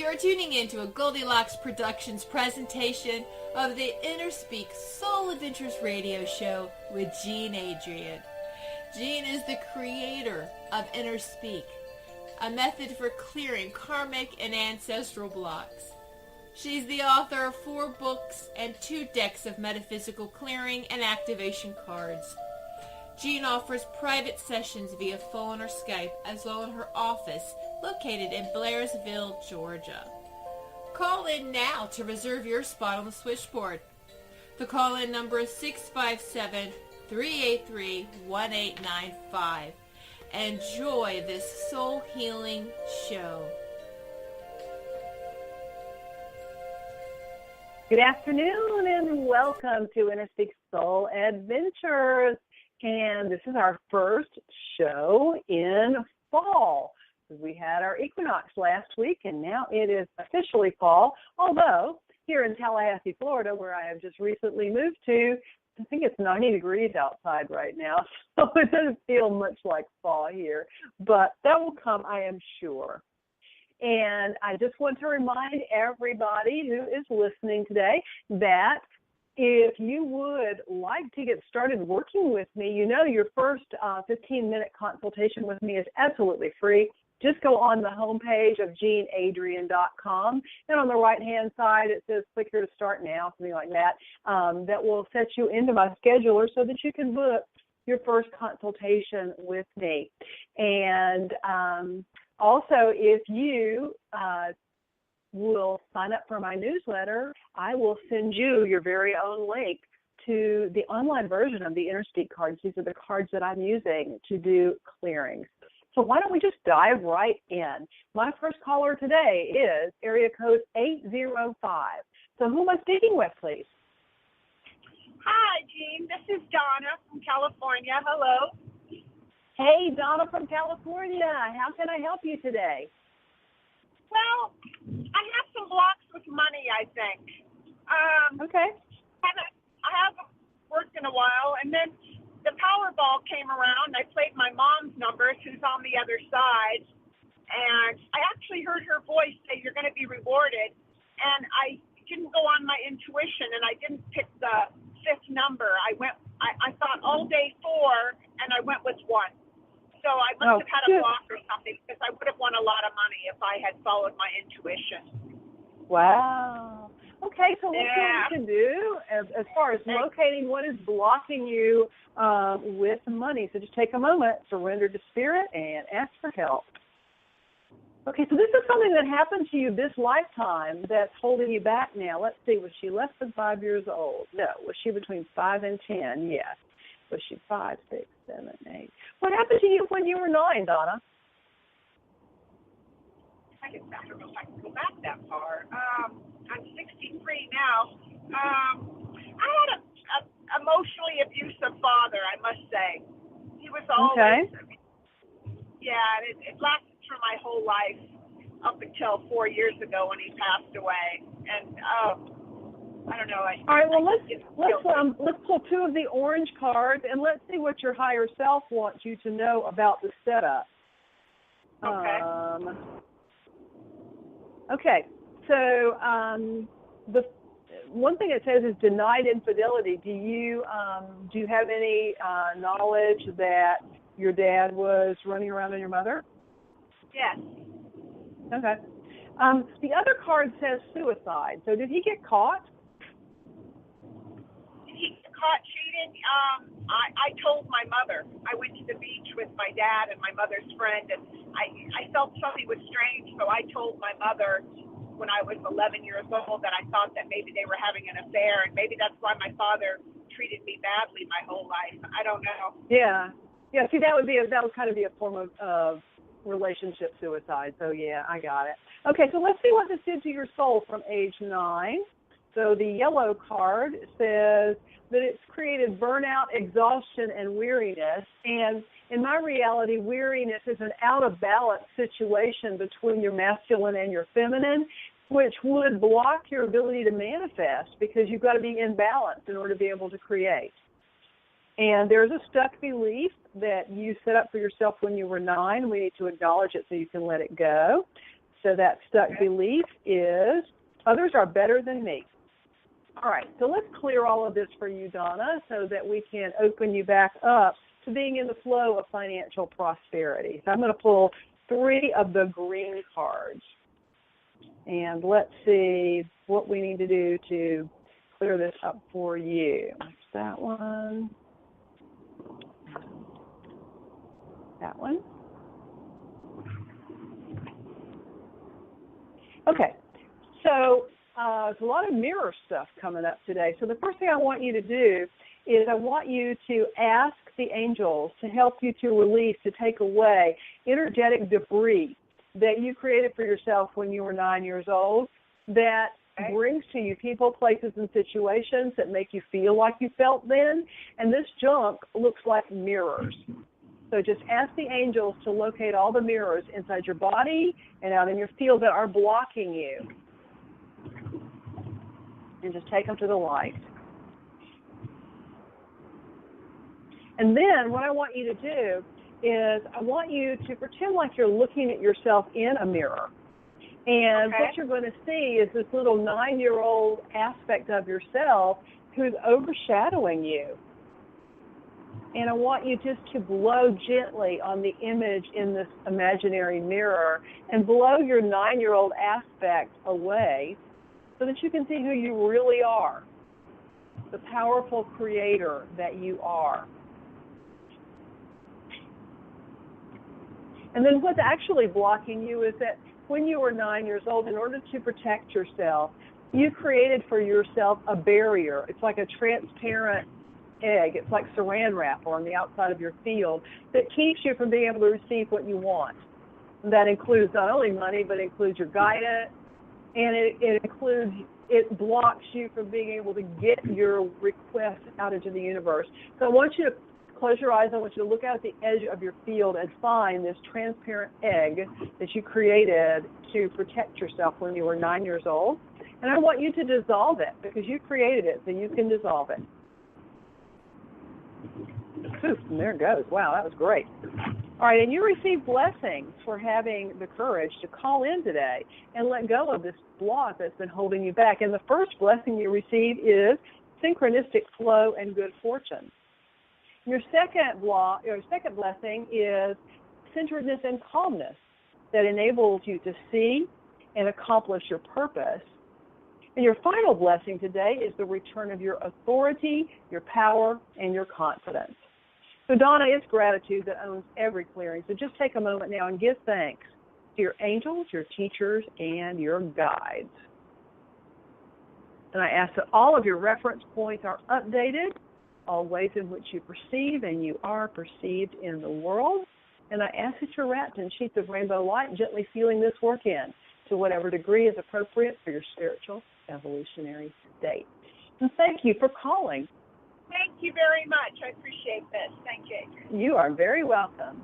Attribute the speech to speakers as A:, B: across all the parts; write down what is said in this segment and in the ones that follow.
A: You are tuning in to a Goldilocks Productions presentation of the InnerSpeak Soul Adventures radio show with Adrienne. Jean is the creator of InnerSpeak, a method for clearing karmic and ancestral blocks. She's the author of 4 books and 2 decks of metaphysical clearing and activation cards. Jean offers private sessions via phone or Skype, as well as her office located in Blairsville, Georgia. Call in now to reserve your spot on the switchboard. The call-in number is 657-383-1895. Enjoy this soul-healing show.
B: Good afternoon and welcome to InnerSpeak Soul Adventures. And this is our first show in fall. We had our equinox last week, and now it is officially fall. Although here in Tallahassee, Florida, where I have just recently moved to, I think it's 90 degrees outside right now, so it doesn't feel much like fall here. But that will come, I am sure. And I just want to remind everybody who is listening today that if you would like to get started working with me, you know your first 15-minute consultation with me is absolutely free. Just go on the homepage of jeanadrienne.com, and on the right-hand side it says click here to start now, something like that. That will set you into my scheduler so that you can book your first consultation with me. And also, if you will sign up for my newsletter, I will send you your very own link to the online version of the InnerSpeak cards. These are the cards that I'm using to do clearings. So why don't we just dive right in? My first caller today is area code 805. So who am I speaking with, please?
C: Hi, Jean. This is Donna from California. Hello.
B: Hey, Donna from California. How can I help you today?
C: Well, I have some blocks with money, I think.
B: Okay.
C: I haven't worked in a while, and then the Powerball came around. I played my mom's numbers, who's on the other side, and I actually heard her voice say, "You're going to be rewarded," and I didn't go on my intuition, and I didn't pick the 5th number. I thought all day 4, and I went with 1. So I must have had a block or something, because I would have won a lot of money if I had followed my intuition.
B: Wow. Okay, so let's see what we can do as far as locating what is blocking you with money. So just take a moment, surrender to spirit, and ask for help. Okay, so this is something that happened to you this lifetime that's holding you back now. Let's see, was she less than 5 years old? No. Was she between 5 and 10? Yes. Was she 5, 6, 7, 8? What happened to you when you were 9, Donna?
C: I don't know if I can go back that far. I'm 63 now. I had a emotionally abusive father, I must say. He was always, it lasted through my whole life up until 4 years ago when he passed away. And I don't know.
B: All right. Well, let's pull 2 of the orange cards, and let's see what your higher self wants you to know about the setup.
C: Okay.
B: Okay. So the one thing it says is denied infidelity. Do you have any knowledge that your dad was running around on your mother?
C: Yes.
B: Okay. The other card says suicide. So did he get caught?
C: He got caught cheating. I told my mother. I went to the beach with my dad and my mother's friend, and I felt something was strange, so I told my mother when I was 11 years old that I thought that maybe they were having an affair, and maybe that's why my father treated me badly my whole life. I don't know.
B: Yeah. See, that would kind of be a form of relationship suicide. So yeah, I got it. Okay, so let's see what this did to your soul from age 9. So the yellow card says that it's created burnout, exhaustion, and weariness. And in my reality, weariness is an out-of-balance situation between your masculine and your feminine, which would block your ability to manifest because you've got to be in balance in order to be able to create. And there's a stuck belief that you set up for yourself when you were 9. We need to acknowledge it so you can let it go. So that stuck belief is others are better than me. All right, so let's clear all of this for you, Donna, so that we can open you back up to being in the flow of financial prosperity. So I'm going to pull 3 of the green cards. And let's see what we need to do to clear this up for you. That one. That one. Okay, so there's a lot of mirror stuff coming up today. So the first thing I want you to do is I want you to ask the angels to help you to release, to take away energetic debris that you created for yourself when you were 9 years old that brings to you people, places, and situations that make you feel like you felt then. And this junk looks like mirrors. So just ask the angels to locate all the mirrors inside your body and out in your field that are blocking you. And just take them to the light. And then what I want you to do is I want you to pretend like you're looking at yourself in a mirror. And what you're going to see is this little 9-year-old aspect of yourself who's overshadowing you. And I want you just to blow gently on the image in this imaginary mirror and blow your 9-year-old aspect away so that you can see who you really are, the powerful creator that you are. And then what's actually blocking you is that when you were 9 years old, in order to protect yourself, you created for yourself a barrier. It's like a transparent egg. It's like saran wrap on the outside of your field that keeps you from being able to receive what you want. And that includes not only money, but it includes your guidance, and it blocks you from being able to get your request out into the universe. So I want you to close your eyes. I want you to look out at the edge of your field and find this transparent egg that you created to protect yourself when you were 9 years old. And I want you to dissolve it because you created it, so you can dissolve it. Poof, and there it goes. Wow, that was great. All right, and you receive blessings for having the courage to call in today and let go of this block that's been holding you back. And the first blessing you receive is synchronistic flow and good fortune. Your second blessing is centeredness and calmness that enables you to see and accomplish your purpose. And your final blessing today is the return of your authority, your power, and your confidence. So, Donna, it's gratitude that owns every clearing. So just take a moment now and give thanks to your angels, your teachers, and your guides. And I ask that all of your reference points are updated, all ways in which you perceive and you are perceived in the world. And I ask that you're wrapped in sheets of rainbow light, gently feeling this work in to whatever degree is appropriate for your spiritual evolutionary state. And thank you for calling.
C: Thank you very much. I appreciate this. Thank you, Adrienne.
B: You are very welcome.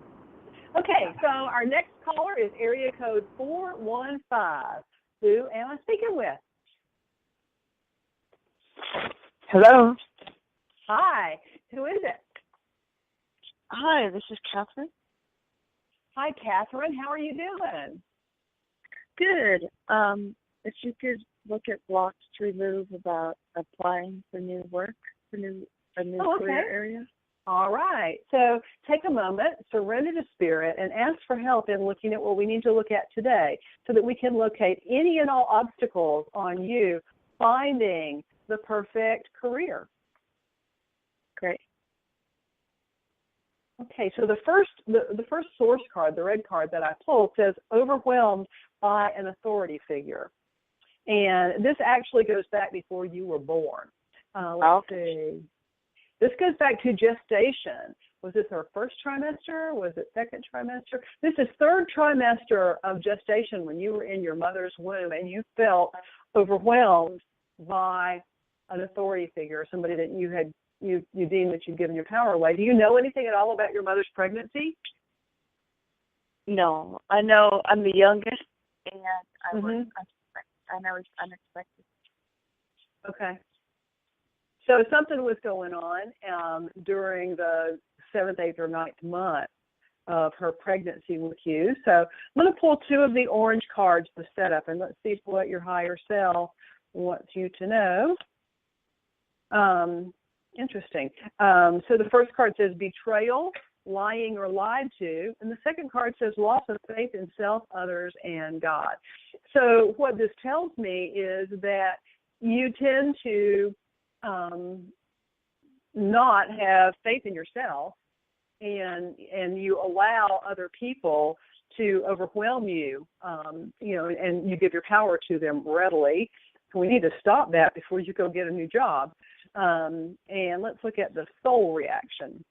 B: Okay, so our next caller is area code 415. Who am I speaking with?
D: Hello.
B: Hi. Who is it?
D: Hi, this is Catherine.
B: Hi, Catherine. How are you doing?
D: Good. If you could look at blocks to remove about applying for new work, for a new career area.
B: All right. So take a moment, surrender to Spirit, and ask for help in looking at what we need to look at today so that we can locate any and all obstacles on you finding the perfect career.
D: Great.
B: Okay, so the first source card, the red card that I pulled, says overwhelmed by an authority figure. And this actually goes back before you were born. Let's see. This goes back to gestation. Was this our first trimester? Was it second trimester? This is third trimester of gestation when you were in your mother's womb and you felt overwhelmed by an authority figure, somebody that you deemed that you'd given your power away. Do you know anything at all about your mother's pregnancy?
D: No. I know I'm the youngest, and I know it's unexpected.
B: Okay. So something was going on during the 7th, 8th, or 9th month of her pregnancy with you. So I'm going to pull 2 of the orange cards to set up, and let's see what your higher self wants you to know. Interesting. So the first card says betrayal, lying or lied to, and the second card says loss of faith in self, others, and God. So what this tells me is that you tend to not have faith in yourself, and you allow other people to overwhelm you, and you give your power to them readily. So we need to stop that before you go get a new job. And let's look at the soul reaction.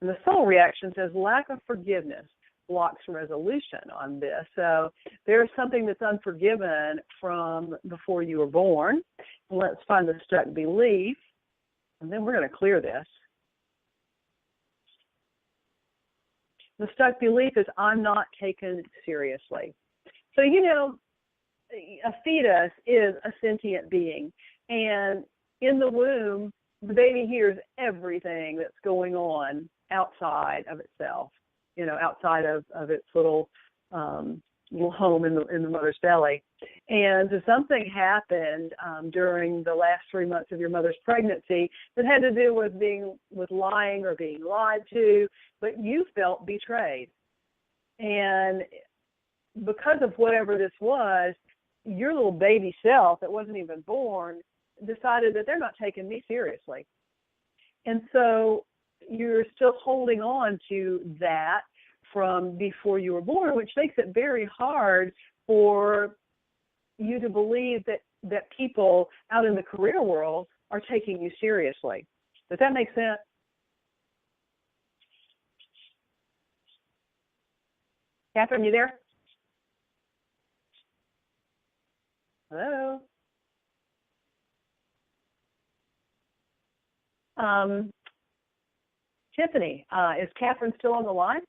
B: And the soul reaction says lack of forgiveness blocks resolution on this. So there's something that's unforgiven from before you were born. And let's find the stuck belief, and then we're going to clear this. The stuck belief is I'm not taken seriously. So, a fetus is a sentient being, and in the womb, the baby hears everything that's going on outside of itself, outside of its little home in the mother's belly. And so something happened during the last 3 months of your mother's pregnancy that had to do with lying or being lied to, but you felt betrayed. And because of whatever this was, your little baby self that wasn't even born decided that they're not taking me seriously. And so you're still holding on to that from before you were born, which makes it very hard for you to believe that people out in the career world are taking you seriously. Does that make sense? Catherine, you there? Hello? Tiffany, is Catherine still on the line?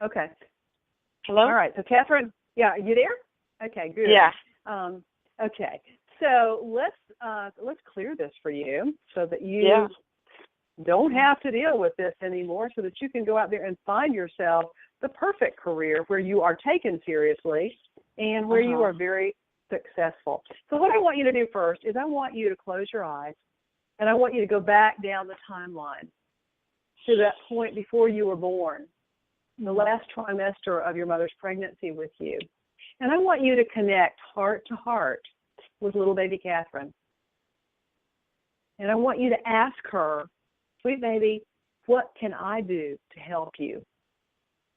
B: Okay.
D: Hello?
B: All right. So Catherine, yeah, are you there? Okay, good.
D: Yeah.
B: Okay. So let's clear this for you so that you don't have to deal with this anymore, so that you can go out there and find yourself the perfect career where you are taken seriously and where you are very successful. So what I want you to do first is I want you to close your eyes, and I want you to go back down the timeline to that point before you were born, the last trimester of your mother's pregnancy with you. And I want you to connect heart to heart with little baby Catherine. And I want you to ask her, sweet baby, what can I do to help you?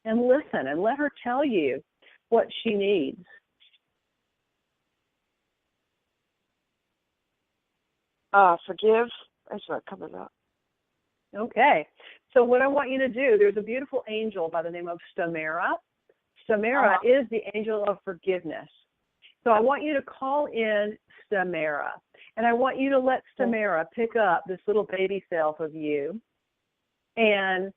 B: And listen and let her tell you what she needs.
D: Forgive. That's what comes up.
B: Okay. So what I want you to do, there's a beautiful angel by the name of Stamera. Stamera is the angel of forgiveness. So I want you to call in Stamera. And I want you to let Stamera pick up this little baby self of you and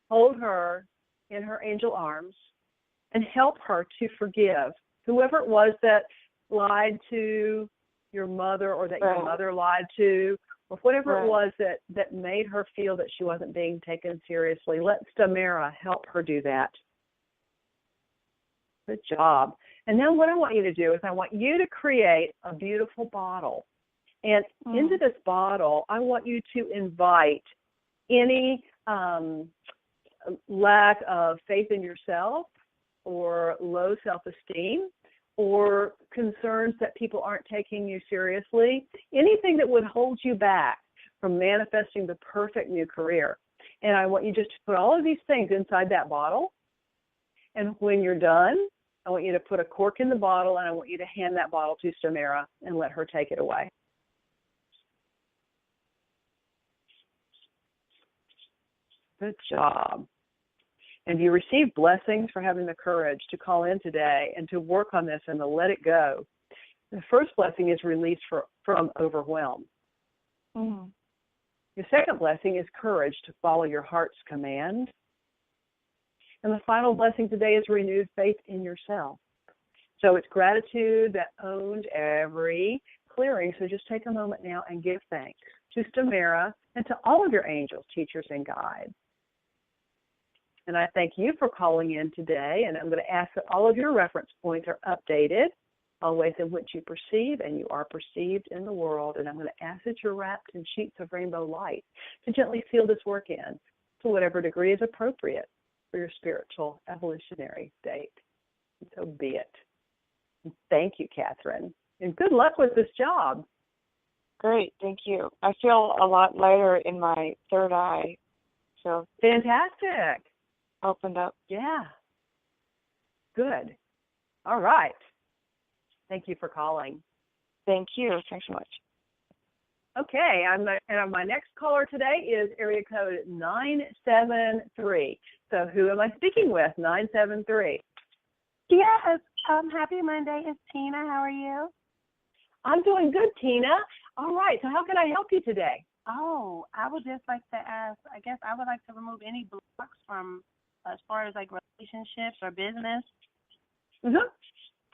B: hold her in her angel arms and help her to forgive whoever it was that lied to your mother, or that your mother lied to, or whatever it was that made her feel that she wasn't being taken seriously. Let Stamera help her do that. Good job. And now what I want you to do is I want you to create a beautiful bottle. And into this bottle, I want you to invite any lack of faith in yourself or low self-esteem or concerns that people aren't taking you seriously, anything that would hold you back from manifesting the perfect new career. And I want you just to put all of these things inside that bottle. And when you're done, I want you to put a cork in the bottle, and I want you to hand that bottle to Stamera and let her take it away. Good job. And you receive blessings for having the courage to call in today and to work on this and to let it go. The first blessing is release from overwhelm. The second blessing is courage to follow your heart's command. And the final blessing today is renewed faith in yourself. So it's gratitude that owns every clearing, so just take a moment now and give thanks to Stamera and to all of your angels, teachers, and guides. And I thank you for calling in today, and I'm going to ask that all of your reference points are updated, all ways in which you perceive and you are perceived in the world, and I'm going to ask that you're wrapped in sheets of rainbow light to gently seal this work in to whatever degree is appropriate for your spiritual evolutionary state. And so be it. And thank you, Catherine, and good luck with this job.
D: Great, thank you. I feel a lot lighter in my third eye. So
B: fantastic.
D: Opened up.
B: Yeah. Good. All right. Thank you for calling.
D: Thank you. Thanks so much.
B: Okay, and my next caller today is area code 973. So who am I speaking with? 973.
E: Yes. Happy Monday. It's Tina. How are you?
B: I'm doing good, Tina. All right. So how can I help you today?
E: Oh, I would just like to ask, I guess I would like to remove any blocks from as far as like relationships or business.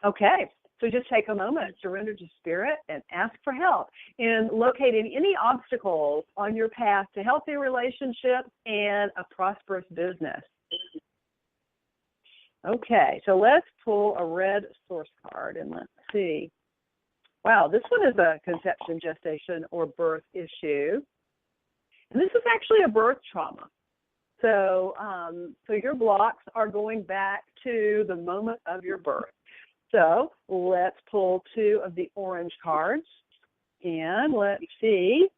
B: Okay. So just take a moment, surrender to spirit, and ask for help in locating any obstacles on your path to healthy relationships and a prosperous business. Okay, so let's pull a red source card and let's see. Wow, this one is a conception, gestation, or birth issue. And this is actually a birth trauma. So, so your blocks are going back to the moment of your birth. So let's pull two of the orange cards and let's see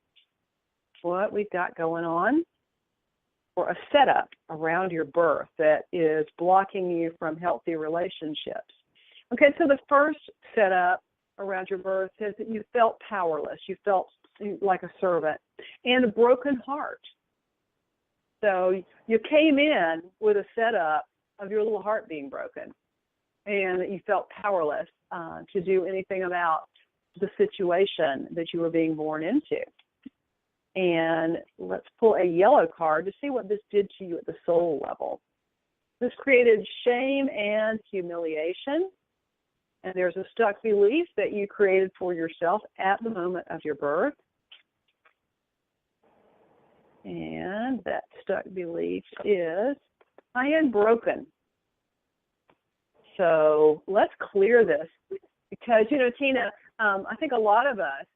B: what we've got going on for a setup around your birth that is blocking you from healthy relationships. Okay, so the first setup around your birth says that you felt powerless, you felt like a servant, and a broken heart. So you came in with a setup of your little heart being broken, and that you felt powerless to do anything about the situation that you were being born into. And let's pull a yellow card to see what this did to you at the soul level. This created shame and humiliation, and there's a stuck belief that you created for yourself at the moment of your birth. And that stuck belief is, I am broken. So let's clear this because, you know, Tina, I think a lot of us,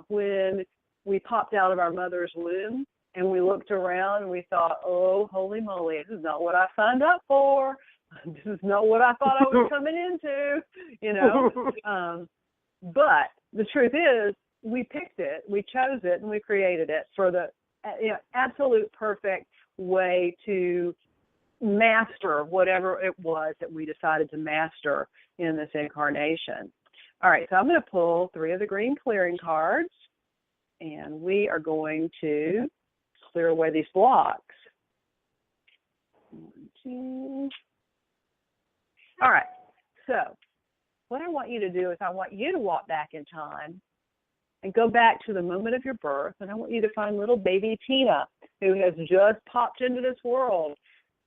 B: when we popped out of our mother's womb and we looked around and we thought, oh, holy moly, this is not what I signed up for. This is not what I thought I was coming into, you know. But the truth is we picked it, we chose it, and we created it for the absolute perfect way to master whatever it was that we decided to master in this incarnation. All right, so I'm going to pull three of the green clearing cards, and we are going to clear away these blocks. 1, 2. All right, so what I want you to do is I want you to walk back in time and go back to the moment of your birth, and I want you to find little baby Tina, who has just popped into this world,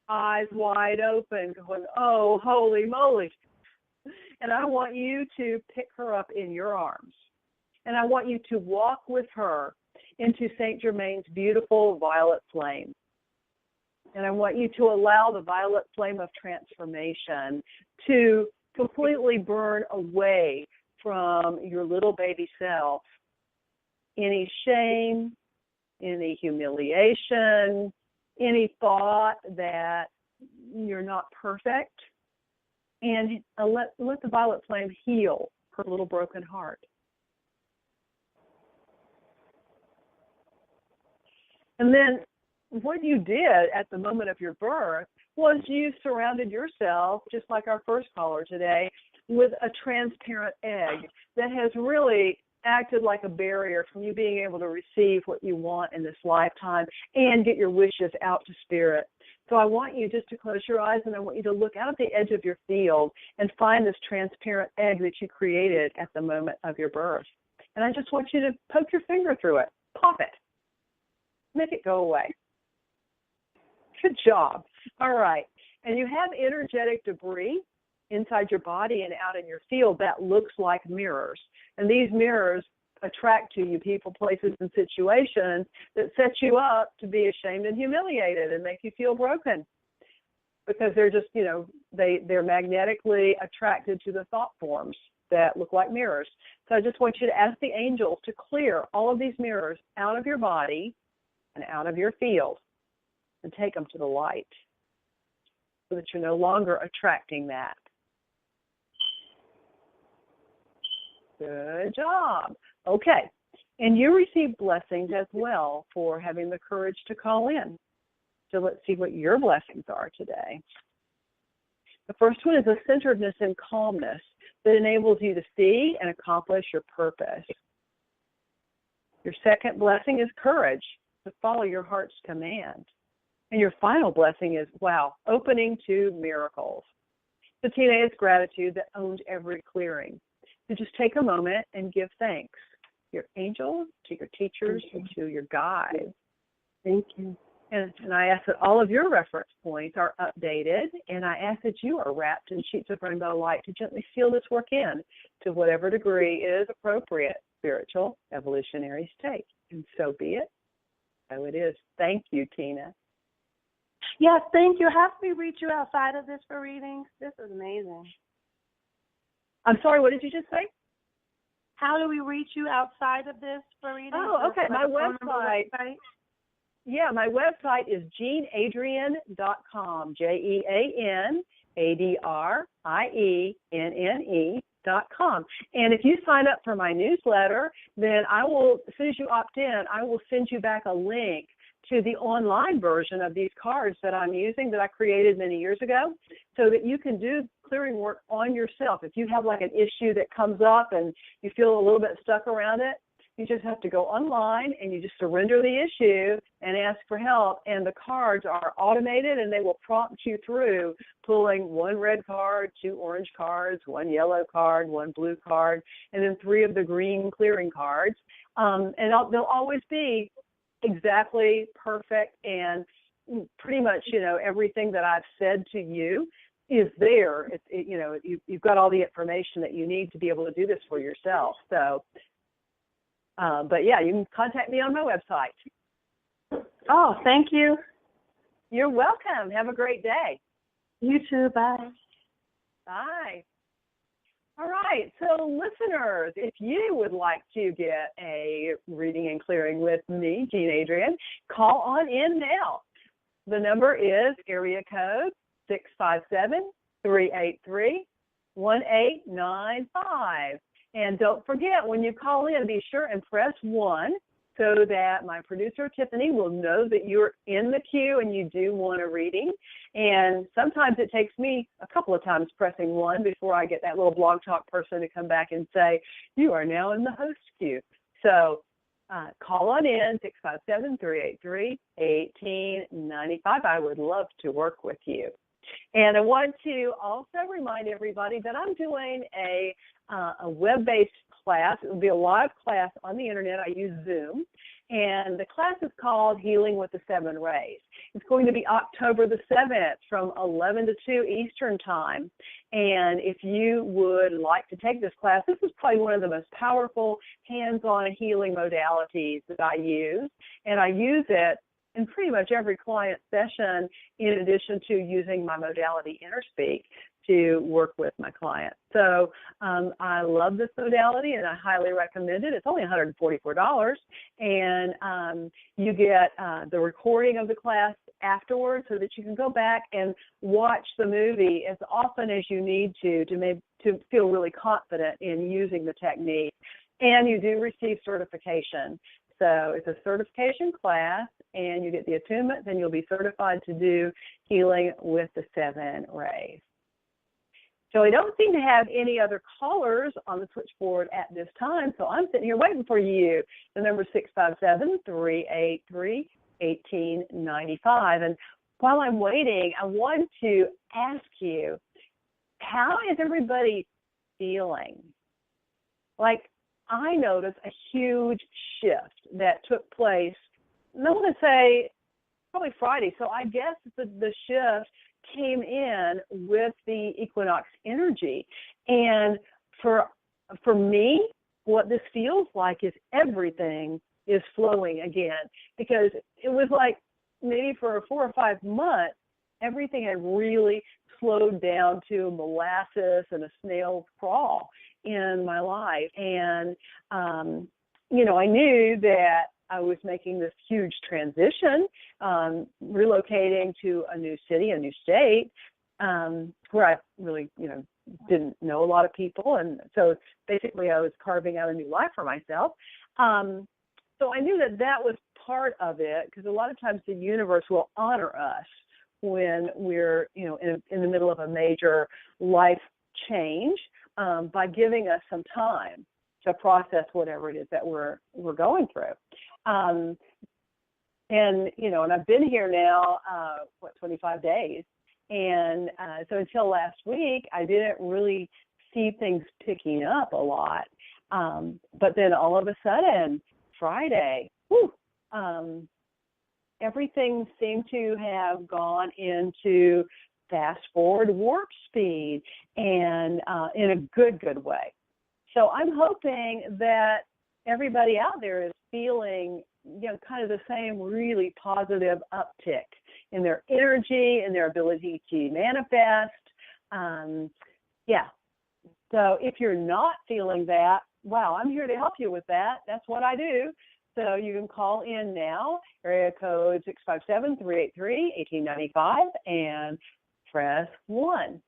B: eyes wide open, going, oh, holy moly. And I want you to pick her up in your arms. And I want you to walk with her into Saint Germain's beautiful violet flame. And I want you to allow the violet flame of transformation to completely burn away from your little baby self any shame, any humiliation, any thought that you're not perfect, and let the violet flame heal her little broken heart. And then what you did at the moment of your birth was you surrounded yourself, just like our first caller today, with a transparent egg that has really acted like a barrier from you being able to receive what you want in this lifetime and get your wishes out to spirit. So I want you just to close your eyes, and I want you to look out at the edge of your field and find this transparent egg that you created at the moment of your birth. And I just want you to poke your finger through it, pop it, make it go away. Good job. All right. And you have energetic debris inside your body and out in your field that looks like mirrors. And these mirrors attract to you people, places, and situations that set you up to be ashamed and humiliated and make you feel broken, because they're just, they're magnetically attracted to the thought forms that look like mirrors. So I just want you to ask the angels to clear all of these mirrors out of your body and out of your field and take them to the light so that you're no longer attracting that. Good job. Okay. And you received blessings as well for having the courage to call in. So let's see what your blessings are today. The first one is a centeredness and calmness that enables you to see and accomplish your purpose. Your second blessing is courage to follow your heart's command. And your final blessing is, opening to miracles. So Tina, is gratitude that owns every clearing. So just take a moment and give thanks to your angels, to your teachers, and to your guides.
D: Thank you.
B: And I ask that all of your reference points are updated, and I ask that you are wrapped in sheets of rainbow light to gently seal this work in to whatever degree is appropriate spiritual evolutionary state. And so be it. So it is. Thank you, Tina.
E: Yes, thank you. How can we reach you outside of this for readings? This is amazing.
B: I'm sorry, what did you just say?
E: How do we reach you outside of this for readings?
B: Oh, okay. My website. Yeah, my website is JeanneAdrienne.com, JeanneAdrienne.com. And if you sign up for my newsletter, then I will, as soon as you opt in, I will send you back a link to the online version of these cards that I'm using that I created many years ago, so that you can do clearing work on yourself. If you have like an issue that comes up and you feel a little bit stuck around it, you just have to go online and you just surrender the issue and ask for help. And the cards are automated and they will prompt you through pulling one red card, two orange cards, one yellow card, one blue card, and then 3 of the green clearing cards. And they'll always be exactly perfect, and pretty much, everything that I've said to you is there. You've got all the information that you need to be able to do this for yourself. So, but yeah, you can contact me on my website.
E: Oh, thank you.
B: You're welcome. Have a great day.
E: You too. Bye.
B: Bye. All right, so listeners, if you would like to get a reading and clearing with me, Jean Adrienne, call on in now. The number is area code 657-383-1895. And don't forget, when you call in, be sure and press 1 so that my producer, Tiffany, will know that you're in the queue and you do want a reading. And sometimes it takes me a couple of times pressing 1 before I get that little blog talk person to come back and say, you are now in the host queue. So call on in, 657-383-1895. I would love to work with you. And I want to also remind everybody that I'm doing a web-based class. It will be a live class on the internet. I use Zoom. And the class is called Healing with the 7 Rays. It's going to be October the 7th from 11 to 2 Eastern Time. And if you would like to take this class, this is probably one of the most powerful hands-on healing modalities that I use. And I use it in pretty much every client session, in addition to using my modality InnerSpeak to work with my clients. So I love this modality and I highly recommend it. It's only $144, and you get the recording of the class afterwards so that you can go back and watch the movie as often as you need to feel really confident in using the technique. And you do receive certification. So it's a certification class, and you get the attunement, then you'll be certified to do healing with the 7 rays. So I don't seem to have any other callers on the switchboard at this time, so I'm sitting here waiting for you. The number is 657-383-1895. And while I'm waiting, I want to ask you, how is everybody feeling? Like, I noticed a huge shift that took place, I want to say probably Friday. So I guess the shift came in with the equinox energy. And for me, what this feels like is everything is flowing again, because it was like maybe for 4 or 5 months, everything had really slowed down to molasses and a snail's crawl in my life. And, I knew that I was making this huge transition, relocating to a new city, a new state, where I really, didn't know a lot of people. And so basically I was carving out a new life for myself. So I knew that was part of it, because a lot of times the universe will honor us when we're, in the middle of a major life change, by giving us some time to process whatever it is that we're going through. And I've been here now, 25 days. And so until last week, I didn't really see things picking up a lot. But then all of a sudden, Friday, everything seemed to have gone into fast forward warp speed, and in a good way. So I'm hoping that everybody out there is feeling, kind of the same really positive uptick in their energy and their ability to manifest. So if you're not feeling that, wow, I'm here to help you with that. That's what I do. So you can call in now, area code 657-383-1895, and press 1.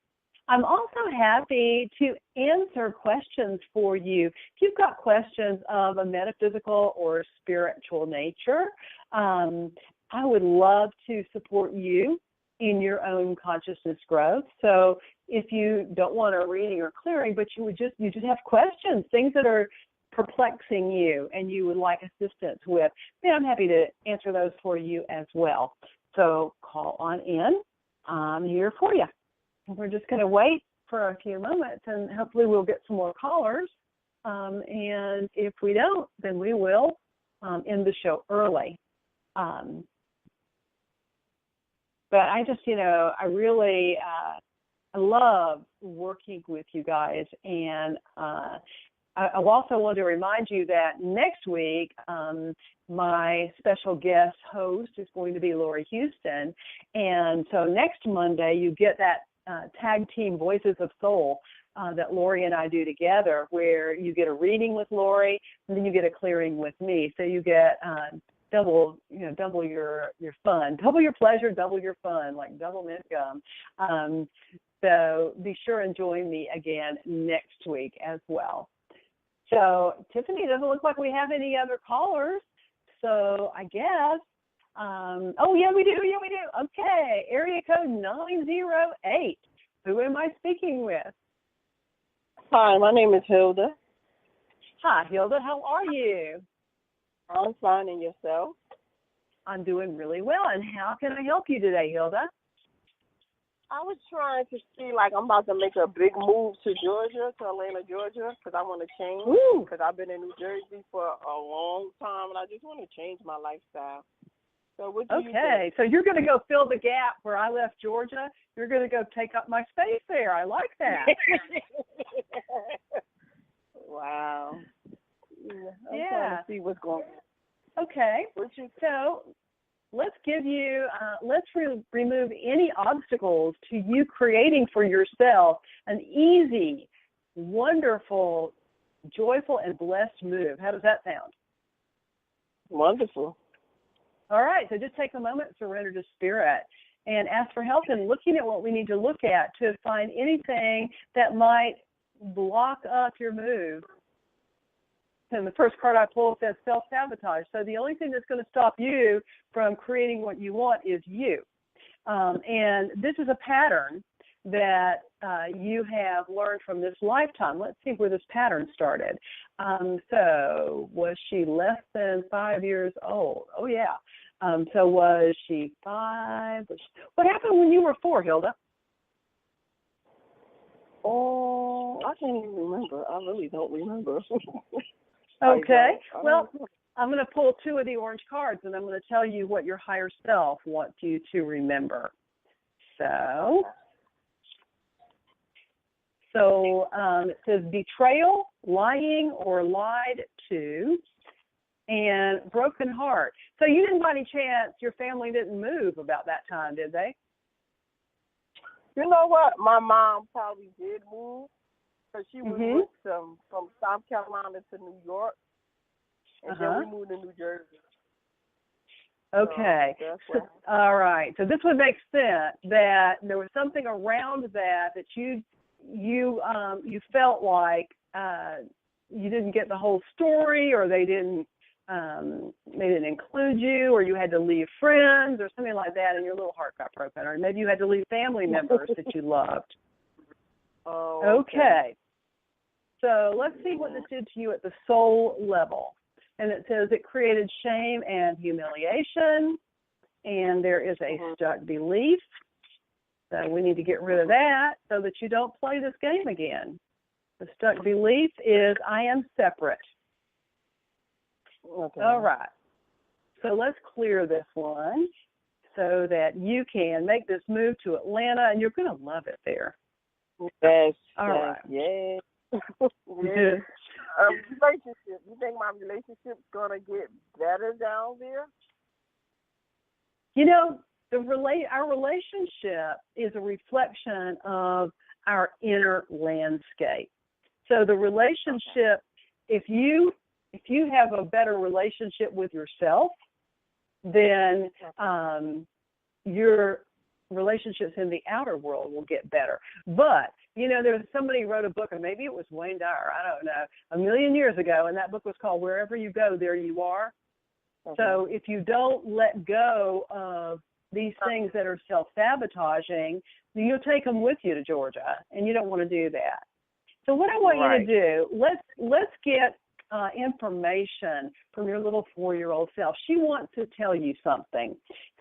B: I'm also happy to answer questions for you. If you've got questions of a metaphysical or spiritual nature, I would love to support you in your own consciousness growth. So if you don't want a reading or clearing, but you just have questions, things that are perplexing you and you would like assistance with, then I'm happy to answer those for you as well. So call on in. I'm here for you. We're just going to wait for a few moments, and hopefully we'll get some more callers. And if we don't, then we will end the show early. But I just, I really I love working with you guys. And I also want to remind you that next week, my special guest host is going to be Lori Houston. And so next Monday, you get that tag team Voices of Soul that Lori and I do together, where you get a reading with Lori, and then you get a clearing with me. So you get double your fun, double your pleasure, double your fun, like double mint gum. So be sure and join me again next week as well. So Tiffany, it doesn't look like we have any other callers. So I guess, we do. Okay, area code 908. Who am I speaking with?
F: Hi, my name is Hilda.
B: Hi, Hilda. How are you?
F: I'm fine, and yourself?
B: I'm doing really well. And how can I help you today, Hilda?
F: I was trying to see, I'm about to make a big move to Georgia, to Atlanta, Georgia, because I want to change. Because I've been in New Jersey for a long time, and I just want to change my lifestyle. So what do you think?
B: So you're going to go fill the gap where I left Georgia. You're going to go take up my space there. I like that.
F: Wow. I'm trying to see what's going on.
B: Okay. So let's give you, remove any obstacles to you creating for yourself an easy, wonderful, joyful, and blessed move. How does that sound?
F: Wonderful.
B: All right, so just take a moment, surrender to Spirit, and ask for help in looking at what we need to look at to find anything that might block up your move. And the first card I pulled says self-sabotage. So the only thing that's going to stop you from creating what you want is you. And this is a pattern that you have learned from this lifetime. Let's see where this pattern started. So was she less than 5 years old? Oh, yeah. So was she 5? What happened when you were 4, Hilda?
F: Oh, I can't even remember. I really don't remember.
B: Okay. Well, I'm going to pull 2 of the orange cards, and I'm going to tell you what your higher self wants you to remember. So it says betrayal, lying or lied to, and broken heart. So you didn't, by any chance, your family didn't move about that time, did they?
F: You know what? My mom probably did move because she was with from South Carolina to New York, and then we moved to New Jersey.
B: Okay.
F: So
B: all right. So this would make sense that there was something around that you felt like you didn't get the whole story, or they didn't include you, or you had to leave friends or something like that, and your little heart got broken, or maybe you had to leave family members that you loved.
F: Oh,
B: okay. So let's see what this did to you at the soul level. And it says it created shame and humiliation, and there is a stuck belief. So we need to get rid of that so that you don't play this game again. The stuck belief is, I am separate.
F: Okay.
B: All right. So let's clear this one so that you can make this move to Atlanta, and you're going to love it there.
F: Yes.
B: All right.
F: Yes.
B: Yes.
F: Relationship. You think my relationship's gonna get better down there?
B: You know, our relationship is a reflection of our inner landscape. So the relationship, if you have a better relationship with yourself, then your relationships in the outer world will get better. But, you know, there's somebody who wrote a book, and maybe it was Wayne Dyer, I don't know, a million years ago, and that book was called Wherever You Go, There You Are. So if you don't let go of these things that are self-sabotaging, you'll take them with you to Georgia, and you don't want to do that. So what I want you to do, let's get information from your little 4-year-old self. She wants to tell you something.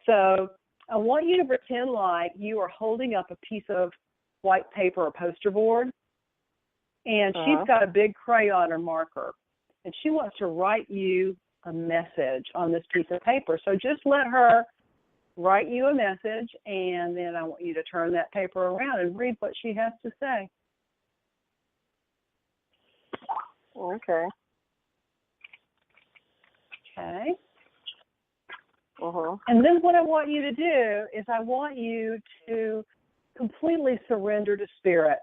B: So I want you to pretend like you are holding up a piece of white paper or poster board, and she's got a big crayon or marker, and she wants to write you a message on this piece of paper. So just let her write you a message, and then I want you to turn that paper around and read what she has to say.
F: Okay.
B: Okay. And then what I want you to do is I want you to completely surrender to Spirit.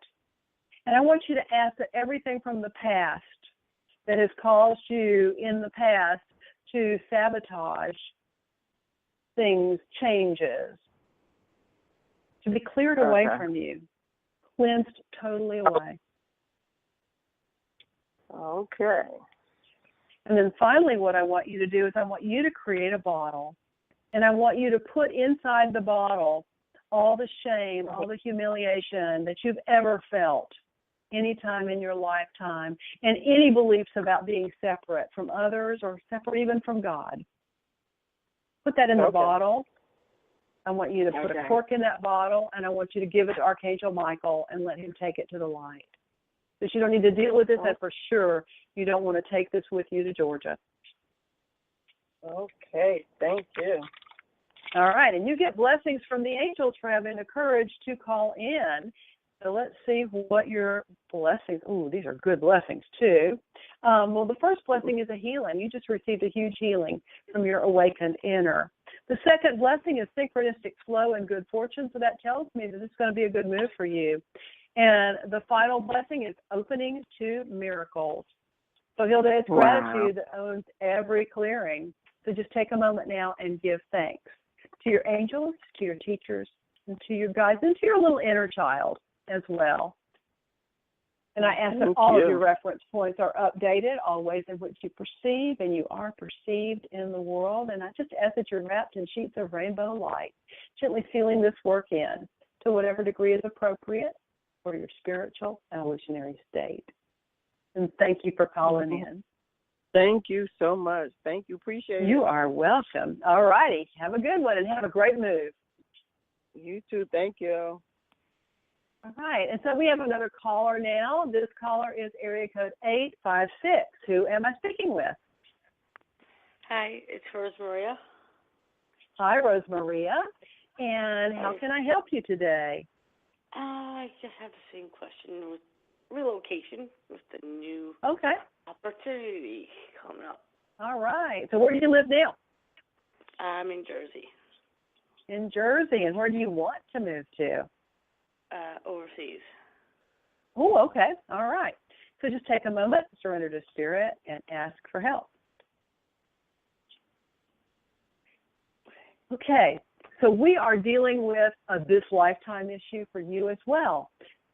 B: And I want you to ask that everything from the past that has caused you in the past to sabotage things, changes, to be cleared away from you, cleansed totally away.
F: Okay.
B: And then finally what I want you to do is I want you to create a bottle. And I want you to put inside the bottle all the shame, all the humiliation that you've ever felt any time in your lifetime, and any beliefs about being separate from others or separate even from God. Put that in the bottle. I want you to put a cork in that bottle, and I want you to give it to Archangel Michael and let him take it to the light. Because you don't need to deal with this, and for sure you don't want to take this with you to Georgia.
F: Okay, thank you.
B: All right, and you get blessings from the angels for having the courage to call in. So let's see what your blessings, these are good blessings too. Well, the first blessing is a healing. You just received a huge healing from your awakened inner. The second blessing is synchronistic flow and good fortune. So that tells me that it's going to be a good move for you. And the final blessing is opening to miracles. So Hilda, it's gratitude that owns every clearing. So just take a moment now and give thanks to your angels, to your teachers, and to your guides, and to your little inner child as well. And I ask that all of your reference points are updated, always in which you perceive, and you are perceived in the world. And I just ask that you're wrapped in sheets of rainbow light, gently sealing this work in to whatever degree is appropriate for your spiritual evolutionary state. And thank you for calling in.
F: Thank you so much. Thank you. Appreciate it.
B: You are welcome. All righty. Have a good one and have a great move.
F: You too. Thank you.
B: All right. And so we have another caller now. This caller is area code 856. Who am I speaking with?
G: Hi, it's Rosemaria.
B: Hi, Rosemaria. And how can I help you today?
G: I just have the same question relocation with the new opportunity coming up.
B: All right. So where do you live now?
G: I'm in Jersey.
B: In Jersey. And where do you want to move to?
G: Overseas.
B: Oh, okay. All right. So just take a moment, surrender to Spirit, and ask for help. Okay. So we are dealing with this lifetime issue for you as well.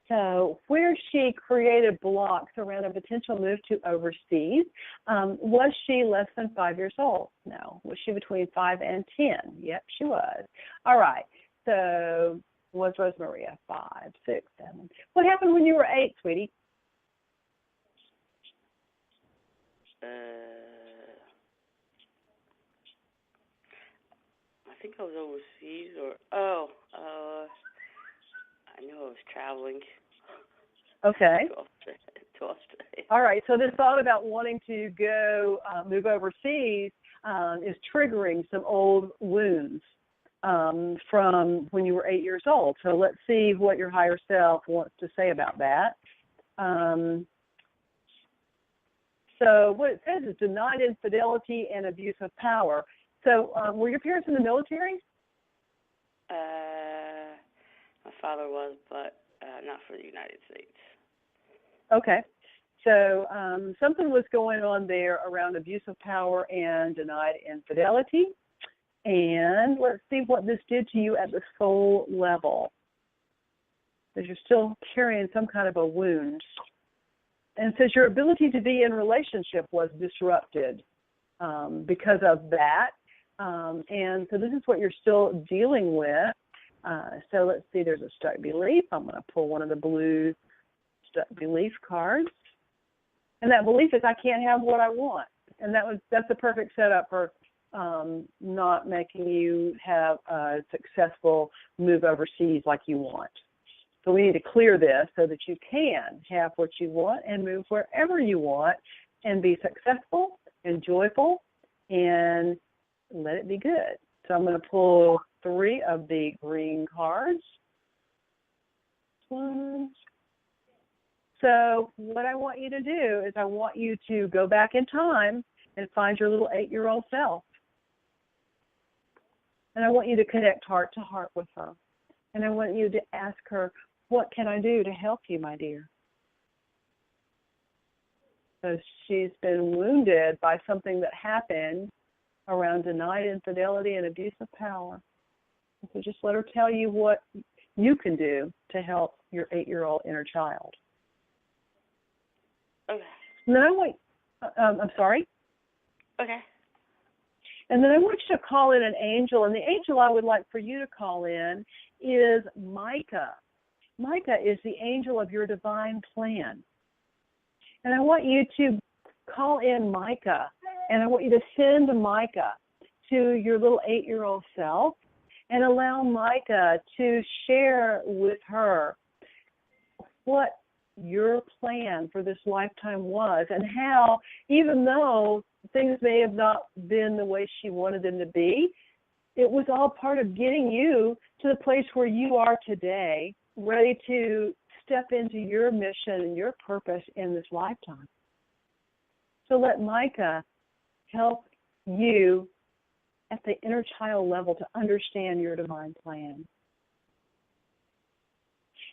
B: So where she created blocks around a potential move to overseas, was she less than 5 years old? No. Was she between 5 and 10? Yep, she was. All right. So was Rosemaria 5, 6, 7? What happened when you were 8, sweetie?
G: I think I was overseas, or I knew I was traveling.
B: Okay.
G: To Australia.
B: All right. So this thought about wanting to go move overseas is triggering some old wounds from when you were 8 years old. So let's see what your higher self wants to say about that. So what it says is denied infidelity and abuse of power. So were your parents in the military?
G: My father was, but not for the United States.
B: Okay. So something was going on there around abuse of power and denied infidelity. And let's see what this did to you at the soul level. Because you're still carrying some kind of a wound. And it says your ability to be in relationship was disrupted because of that. And so this is what you're still dealing with. So let's see, there's a stuck belief. I'm going to pull one of the blue stuck belief cards. And that belief is I can't have what I want. And that's a perfect setup for not making you have a successful move overseas like you want. So we need to clear this so that you can have what you want and move wherever you want and be successful and joyful and let it be good. So I'm going to pull 3 of the green cards. So what I want you to do is I want you to go back in time and find your little 8-year-old self. And I want you to connect heart to heart with her. And I want you to ask her, what can I do to help you, my dear? So she's been wounded by something that happened around denied infidelity and abuse of power. So just let her tell you what you can do to help your 8-year-old inner child.
G: Okay.
B: And then I want, I'm sorry?
G: Okay.
B: And then I want you to call in an angel, and the angel I would like for you to call in is Micah. Micah is the angel of your divine plan. And I want you to call in Micah, and I want you to send Micah to your little 8-year-old self and allow Micah to share with her what your plan for this lifetime was and how, even though things may have not been the way she wanted them to be, it was all part of getting you to the place where you are today, ready to step into your mission and your purpose in this lifetime. So let Micah help you at the inner child level to understand your divine plan.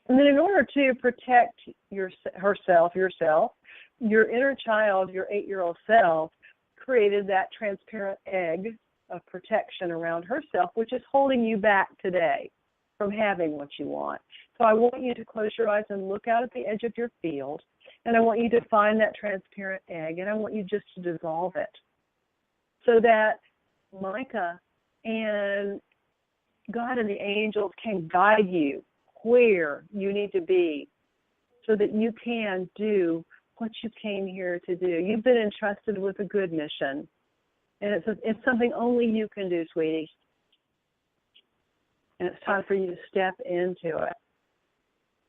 B: And then in order to protect yourself, your inner child, your 8-year-old self, created that transparent egg of protection around herself, which is holding you back today from having what you want. So I want you to close your eyes and look out at the edge of your field, and I want you to find that transparent egg, and I want you just to dissolve it so that Micah and God and the angels can guide you where you need to be so that you can do what you came here to do. You've been entrusted with a good mission, and it's something only you can do, sweetie. And it's time for you to step into it.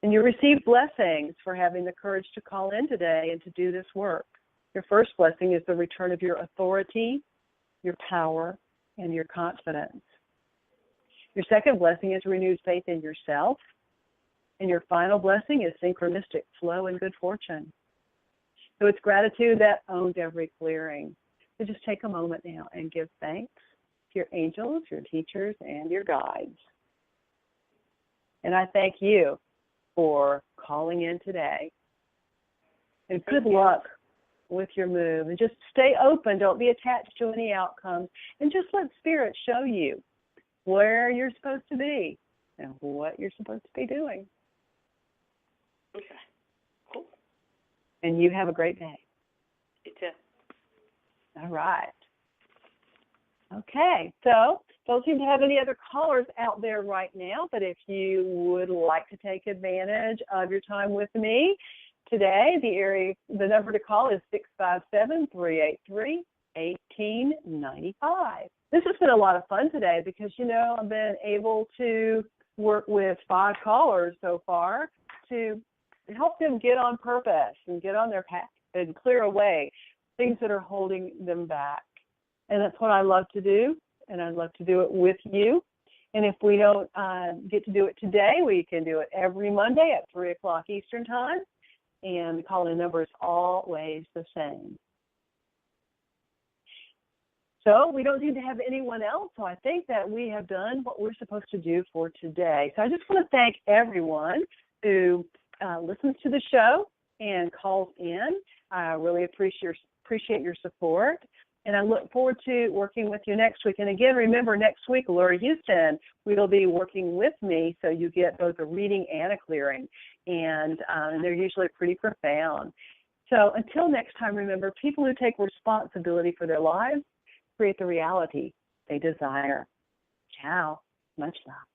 B: And you receive blessings for having the courage to call in today and to do this work. Your first blessing is the return of your authority, your power, and your confidence. Your second blessing is renewed faith in yourself. And your final blessing is synchronistic flow and good fortune. So it's gratitude that owns every clearing. So just take a moment now and give thanks to your angels, your teachers, and your guides. And I thank you for calling in today. And good luck with your move. And just stay open. Don't be attached to any outcomes. And just let Spirit show you where you're supposed to be and what you're supposed to be doing.
G: Okay. Cool.
B: And you have a great day.
G: You too.
B: All right. Okay. So don't seem to have any other callers out there right now, but if you would like to take advantage of your time with me today, the number to call is 657-383-1895. This has been a lot of fun today because, I've been able to work with 5 callers so far to help them get on purpose and get on their path and clear away things that are holding them back. And that's what I love to do, and I'd love to do it with you. And if we don't get to do it today, we can do it every Monday at 3 o'clock Eastern Time, and the call-in number is always the same. So we don't seem to have anyone else, so I think that we have done what we're supposed to do for today. So I just want to thank everyone who listens to the show and calls in. I really appreciate your support, and I look forward to working with you next week. And again, remember, next week, Laura Houston will be working with me, so you get both a reading and a clearing, and they're usually pretty profound. So until next time, remember, people who take responsibility for their lives create the reality they desire. Ciao. Much love.